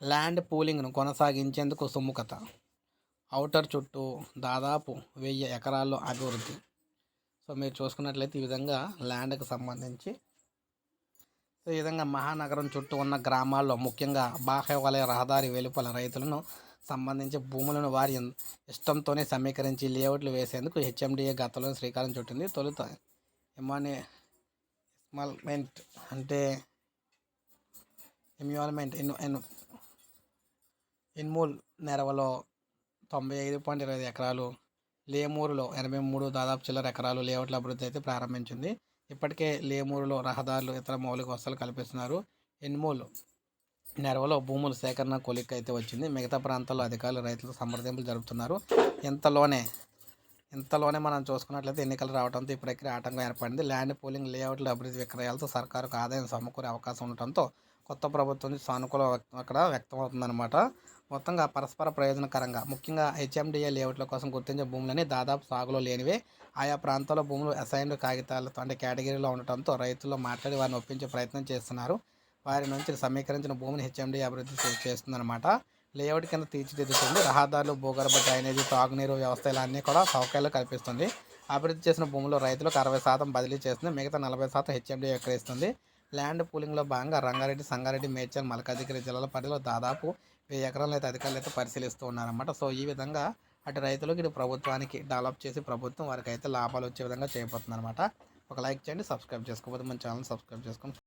Land పూలింగ్ను కొనసాగించేందుకు సుముఖత. Outer చుట్టూ దాదాపు 1000 ఎకరాల్లో అభివృద్ధి. సో మీరు చూసుకున్నట్లయితే ఈ విధంగా ల్యాండ్కి సంబంధించి ఈ విధంగా మహానగరం చుట్టూ ఉన్న గ్రామాల్లో ముఖ్యంగా బాహ్య వలయ రహదారి వెలుపల రైతులను సంబంధించి భూములను వారి ఇష్టంతోనే సమీకరించి లేఅవుట్లు వేసేందుకు హెచ్ఎండిఏ గతంలో శ్రీకారం చుట్టింది. తొలుత ఇన్వాల్వ్మెంట్ అంటే ఇన్మూల్ నెరవలో 95.25 ఎకరాలు, లేమూరులో 83 దాదాపు చిల్లర ఎకరాలు లేఅవుట్ల అభివృద్ధి అయితే ప్రారంభించింది. ఇప్పటికే లేమూరులో రహదారులు ఇతర మౌలిక వసతులు కల్పిస్తున్నారు. ఇన్మూల్ నెరవలో భూముల సేకరణ కొలిక్ అయితే వచ్చింది. మిగతా ప్రాంతాల్లో అధికారులు రైతులతో సంప్రదింపులు జరుపుతున్నారు. ఇంతలోనే మనం చూసుకున్నట్లయితే ఎన్నికలు రావడంతో ఈ ప్రక్రియ ఆటంకం ఏర్పడింది. ల్యాండ్ పూలింగ్, లేఅవుట్ల అభివృద్ధి విక్రయాలతో సర్కారుకు ఆదాయం సమకూరే అవకాశం ఉండటంతో కొత్త ప్రభుత్వం నుంచి సానుకూల అక్కడ వ్యక్తమవుతుందన్నమాట. మొత్తంగా పరస్పర ప్రయోజనకరంగా ముఖ్యంగా హెచ్ఎండిఏ లేఅవుట్ల కోసం గుర్తించే భూములని దాదాపు సాగులో లేనివే. ఆయా ప్రాంతాల్లో భూములు అసైన్డ్ కాగితాలతో అంటే కేటగిరీలో ఉండటంతో రైతుల్లో మాట్లాడి వారిని ఒప్పించే ప్రయత్నం చేస్తున్నారు. వారి నుంచి సమీకరించిన భూమిని హెచ్ఎండిఏ అభివృద్ధి చేస్తుందన్నమాట. లేఅవుట్ కింద తీర్చిదిద్దుతుంది. రహదారులు, భూగర్భ డ్రైనేజీ, తాగునీరు వ్యవస్థ ఇలా అన్నీ కూడా సౌకర్యాలు కల్పిస్తుంది. అభివృద్ధి చేసిన భూముల్లో రైతులకు 60% బదిలీ చేస్తుంది. మిగతా 40% హెచ్ఎండిఏ విక్రయిస్తుంది. ల్యాండ్ పూలింగ్లో భాగంగా రంగారెడ్డి, సంగారెడ్డి, మేడ్చల్, మల్కాజిగిరి జిల్లాల పరిధిలో దాదాపు 1000 ఎకరాలను అయితే అధికారులు అయితే పరిశీలిస్తూ ఉన్నారన్నమాట. సో ఈ విధంగా అటు రైతులకు ఇటు ప్రభుత్వానికి డెవలప్ చేసి ప్రభుత్వం వారికి అయితే లాభాలు వచ్చే విధంగా చేయబోతుంది అనమాట. ఒక లైక్ చేయండి, సబ్స్క్రైబ్ చేసుకోకపోతే మన ఛానల్ సబ్స్క్రైబ్ చేసుకోండి.